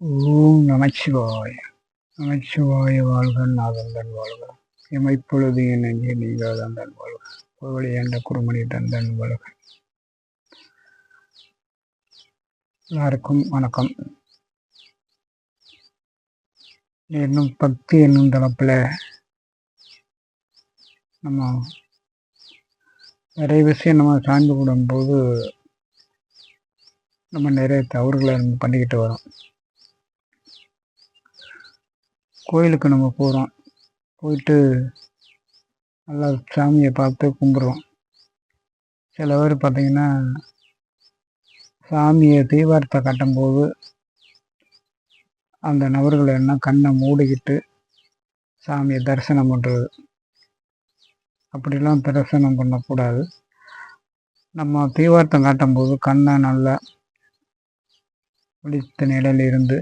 ஓம் நமச்சிவாய! நமச்சிவாய வாழ்க நாதந்தன் வாழ்க! இமைப்பொழுது என் நெஞ்சே நீங்காதந்தன் வாழ்க! புகழி என்ற குருமணி தந்தன் வாழ்க! எல்லாருக்கும் வணக்கம். இன்னும் பக்தி என்னும் தலைப்புல நம்ம நிறைய விஷயம் நம்ம சார்ந்து விடும்போது நம்ம நிறைய தவறுகளை நம்ம பண்ணிக்கிட்டு வரோம். கோயிலுக்கு நம்ம போகிறோம், போயிட்டு நல்லா சாமியை பார்த்து கும்பிட்றோம். சில பேர் பார்த்திங்கன்னா சாமியை தீபாரத்தை கட்டும்போது அந்த நபர்கள் என்ன கண்ணை மூடிக்கிட்டு சாமியை தரிசனம் பண்ணுறது, அப்படிலாம் தரிசனம் பண்ணக்கூடாது. நம்ம தீபாரத்தம் காட்டும்போது கண்ணை நல்லா விழித்த நிலையில் இருந்து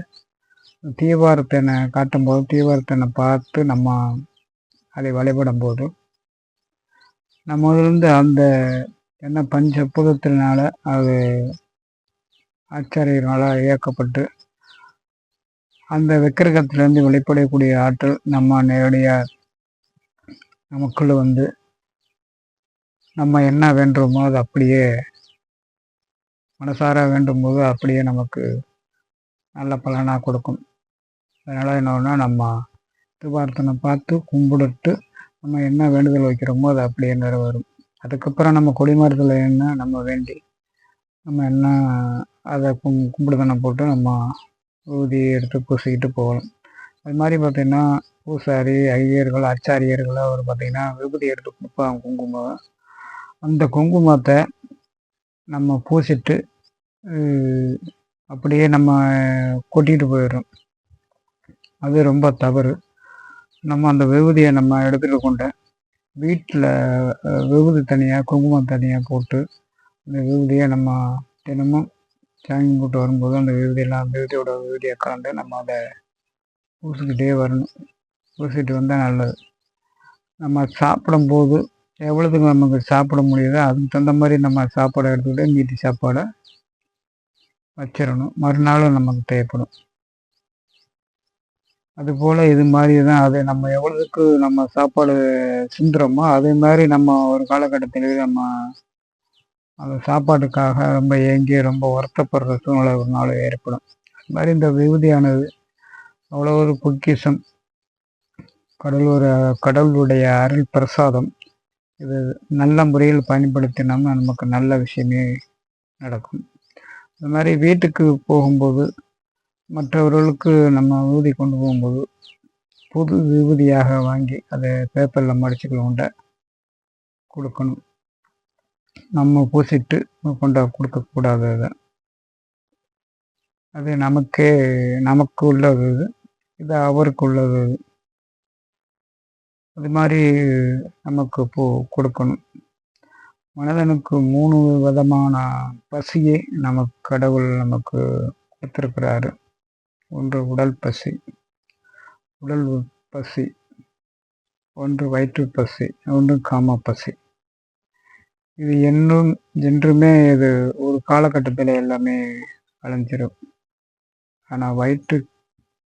தீபாரத்தனை காட்டும்போது தீபாரத்தனை பார்த்து நம்ம அதை வழிபடும் போது நம்மளிருந்து அந்த என்ன பஞ்சபூதத்தினால அது ஆச்சாரியர்களால் இயக்கப்பட்டு அந்த விக்கிரகத்திலேருந்து வெளிப்படக்கூடிய ஆற்றல் நம்ம நேரடியாக நமக்குள்ள வந்து நம்ம என்ன வேண்டுமோ அது அப்படியே மனசார வேண்டும் போது அப்படியே நமக்கு நல்ல பலனாக கொடுக்கும். அதனால் என்னன்னா நம்ம தீபாரத்தனை பார்த்து கும்பிடுட்டு நம்ம என்ன வேண்டுதல் வைக்கிறோமோ அது அப்படியே நிறைவேறும். அதுக்கப்புறம் நம்ம கொடிமரத்தில் என்ன நம்ம வேண்டி நம்ம என்ன அதை கும்பிடுதனை போட்டு நம்ம ஊதியை எடுத்து பூசிக்கிட்டு போகலாம். அது மாதிரி பார்த்திங்கன்னா பூசாரி ஐயர்கள் ஆச்சாரியர்கள் அவர் பார்த்திங்கன்னா விபூதி எடுத்து கொடுப்பாங்க குங்குமம். அந்த குங்குமத்தை நம்ம பூசிட்டு அப்படியே நம்ம கொட்டிட்டு போயிடுறோம். அது ரொம்ப தவறு. நம்ம அந்த விபூதியை நம்ம எடுத்துகிட்டு கொண்ட வீட்டில் விபூதி தனியாக குங்குமம் தனியாக போட்டு அந்த விபூதியை நம்ம தினமும் சாமி போட்டு வரும்போது அந்த விபூதியெல்லாம் விபூதியோட விபூதியை கலந்து நம்ம அதை பூசிக்கிட்டே வரணும். பூசிட்டு வந்தால் நல்லது. நம்ம சாப்பிடும்போது எவ்வளோத்துக்கு நமக்கு சாப்பிட முடியுதோ அதுக்கு தகுந்த மாதிரி நம்ம சாப்பாடை எடுத்துக்கிட்டு மீதி சாப்பாடை வச்சிடணும். மறுநாளும் நமக்கு தேவைப்படும். அதுபோல் இது மாதிரி தான் அது நம்ம எவ்வளோதுக்கு நம்ம சாப்பாடு சிந்துறோமோ அதே மாதிரி நம்ம ஒரு காலகட்டத்திலேயே நம்ம அந்த சாப்பாட்டுக்காக ரொம்ப ஏங்கி ரொம்ப வருத்தப்படுற சூழ்நிலை ஒரு நாள் ஏற்படும். அது மாதிரி இந்த விபூதியானது அவ்வளோ ஒரு பொக்கிஷம், கடவுளுடைய அருள் பிரசாதம். இது நல்ல முறையில் பயன்படுத்தினோம்னா நமக்கு நல்ல விஷயமே நடக்கும். அது மாதிரி வீட்டுக்கு போகும்போது மற்றவர்களுக்கு நம்ம விபூதி கொண்டு போகும்போது புது விபூதியாக வாங்கி அதை பேப்பரில் மடிச்சுக்கொண்ட கொடுக்கணும். நம்ம பூசிட்டு கொண்ட கொடுக்கக்கூடாது. அது நமக்கு உள்ளது, இது அவருக்கு உள்ளது. அது மாதிரி நமக்கு கொடுக்கணும். மனிதனுக்கு 3 விதமான பசியை நமக்கு கடவுள் நமக்கு கொடுத்துருக்கிறாரு. ஒன்று உடல் பசி, ஒன்று வயிற்று பசி, ஒன்று காம பசி. இது என்றுமே இது ஒரு காலகட்டத்தில் எல்லாமே அழிஞ்சிடும். ஆனால் வயிற்று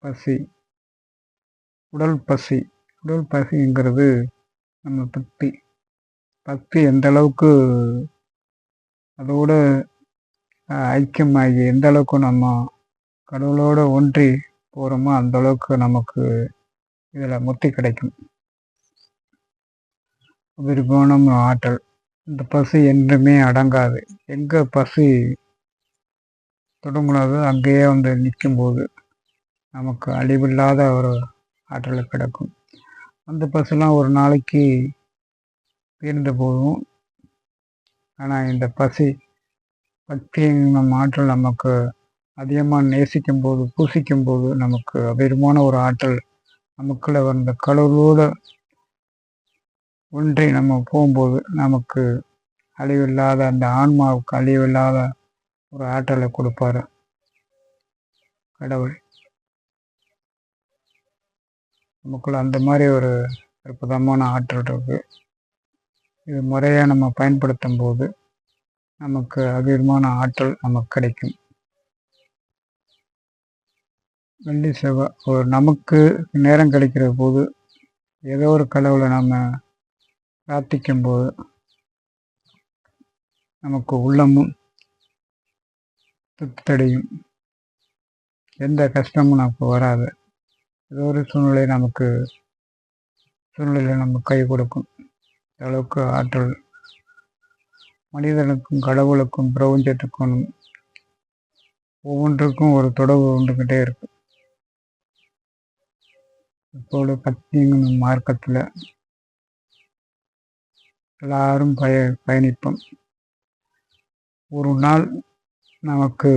பசி, உடல் பசிங்கிறது நம்ம பக்தி எந்த அளவுக்கு அதோட ஐக்கியமாகி எந்த அளவுக்கு நம்ம கடவுளோடு ஒன்றி போகிறோமோ அந்த அளவுக்கு நமக்கு இதில் முத்தி கிடைக்கும். விருப்பமான ஆற்றல். இந்த பசி என்றுமே அடங்காது. எங்கே பசி தொடங்குனதோ அங்கேயே வந்து நிற்கும்போது நமக்கு அழிவில்லாத ஒரு ஆற்றல் கிடைக்கும். அந்த பசிலாம் ஒரு நாளைக்கு தீர்ந்து போகும். ஆனால் இந்த பக்தியின் ஆற்றல் நமக்கு அதிகமாக நேசிக்கும் போது பூசிக்கும் போது நமக்கு அபரிமான ஒரு ஆற்றல் நமக்குள்ள வந்த கடவுளோடு ஒன்றி நம்ம போகும்போது நமக்கு அழிவில்லாத அந்த ஆன்மாவுக்கு அழிவில்லாத ஒரு ஆற்றலை கொடுப்பாரு கடவுள். நமக்குள்ள அந்த மாதிரி ஒரு அற்புதமான ஆற்றல் இருக்கு. இது முறையாக நம்ம பயன்படுத்தும் போது நமக்கு அதிகமான ஆற்றல் நமக்கு கிடைக்கும். வெள்ளி செவ்வாய் ஒரு நமக்கு நேரம் கிடைக்கிற போது ஏதோ ஒரு கடவுளை நாம் பிரார்த்திக்கும் போது நமக்கு உள்ளமும் திருப்தடையும், எந்த கஷ்டமும் நமக்கு வராது. ஏதோ ஒரு சூழ்நிலையில் நம்ம கை கொடுக்கும் அளவுக்கு ஆற்றல் மனிதனுக்கும் கடவுளுக்கும் பிரபஞ்சத்துக்கும் ஒவ்வொன்றுக்கும் ஒரு தொடர்பு வந்துக்கிட்டே இருக்கு. இப்போது பக்திங்கிற மார்க்கத்தில் எல்லாரும் பயணிப்போம். ஒரு நாள் நமக்கு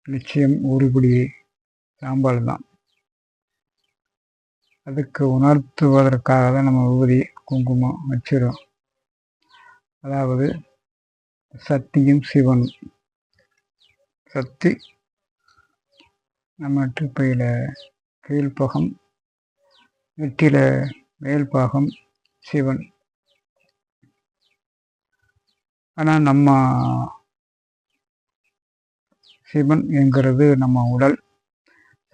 நிச்சயம் உருப்படி சாம்பல் தான். அதுக்கு உணர்த்துவதற்காக தான் நம்ம விபூதி குங்குமம் வச்சிடும். அதாவது சக்தியும் சிவனும். சக்தி நம்ம திருப்பையில் கீழ்ப்பாகம், நெற்றியில மேல்பாகம் சிவன். ஆனால் நம்ம சிவன் என்கிறது நம்ம உடல்,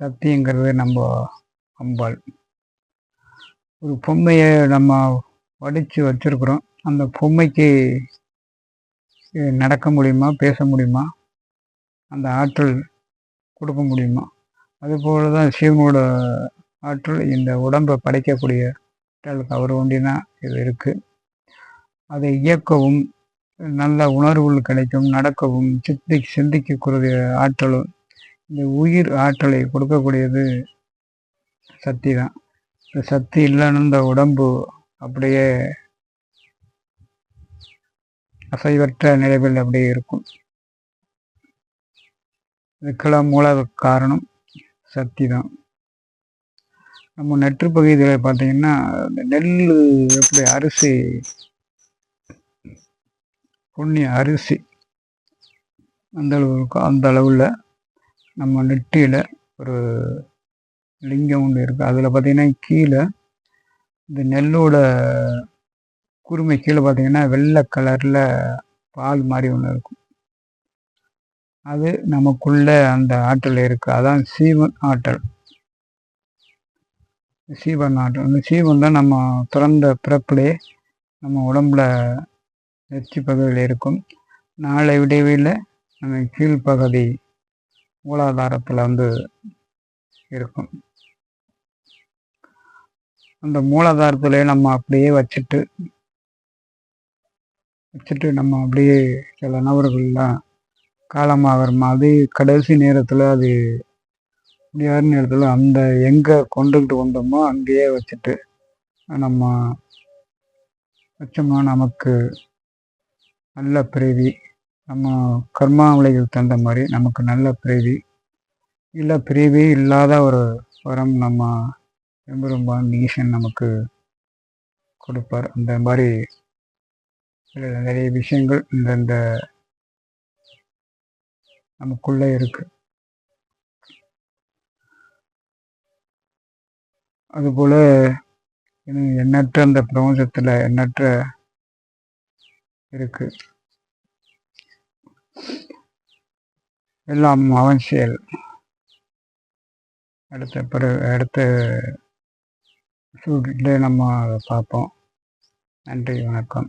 சக்திங்கிறது நம்ம அம்பாள். ஒரு பொம்மையை நம்ம வடித்து வச்சிருக்கிறோம். அந்த பொம்மைக்கு நடக்க முடியுமா, பேச முடியுமா, அந்த ஆற்றல் கொடுக்க முடியுமா? அதுபோல தான் சிவனோட ஆற்றல் இந்த உடம்பை படைக்கக்கூடிய ஆற்றலுக்கு அவர் ஒன்றினா இது இருக்குது. அதை இயக்கவும் நல்ல உணர்வுகள் கிடைக்கும், நடக்கவும் சிந்திக்கக்கூடிய ஆற்றலும், இந்த உயிர் ஆற்றலை கொடுக்கக்கூடியது சக்தி தான். இந்த சக்தி இல்லைன்னு இந்த உடம்பு அப்படியே அசைவற்ற நிலையில் அப்படியே இருக்கும். இதுக்கெல்லாம் மூல காரணம் சக்தி தான். நம்ம நெற்று பகுதியில் பார்த்தீங்கன்னா நெல் எப்படி அரிசி, பொன்னி அரிசி அந்த அளவு இருக்கும். அந்த அளவில் நம்ம நெற்றியில் ஒரு லிங்கம் ஒன்று இருக்குது. அதில் பார்த்தீங்கன்னா கீழே இந்த நெல்லோட குருமை கீழே பார்த்தீங்கன்னா வெள்ளை கலரில் பால் மாதிரி ஒன்று இருக்கும். அது நமக்குள்ள அந்த ஆற்றல் இருக்குது. அதான் சீவன் ஆற்றல். சீவன் ஆற்றல், அந்த சீவன் தான் நம்ம பிறந்த பிறப்பிலே நம்ம உடம்புல நெற்றி பகுதியில் இருக்கும். நாளை விடைவில் நம்ம கீழ்ப்பகுதி மூலாதாரத்தில் இருக்கும். அந்த மூலாதாரத்திலே நம்ம அப்படியே வச்சுட்டு நம்ம அப்படியே சில நபர்கள்லாம் காலமாகிற மாதிரி கடைசி நேரத்தில் அது முடியாத நேரத்தில் அந்த எங்கே கொண்டுகிட்டு வந்தோமோ அங்கேயே வச்சுட்டு நம்ம வச்சோம்னா நமக்கு நல்ல பிறவி, நம்ம கர்மாவளிகள் தகுந்த மாதிரி நமக்கு நல்ல பிறவி, இல்லை பிறவி இல்லாத ஒரு வரம் நம்ம எம்பெருமான் ஈசன் நமக்கு கொடுப்பார். அந்த மாதிரி நிறைய விஷயங்கள் இந்த நமக்குள்ளே இருக்கு. அதுபோல் எண்ணற்ற அந்த பிரபஞ்சத்தில் எண்ணற்ற இருக்கு. எல்லாம் அவன் செயல். அடுத்த சூழ்நிலை நம்ம பார்ப்போம். நன்றி, வணக்கம்.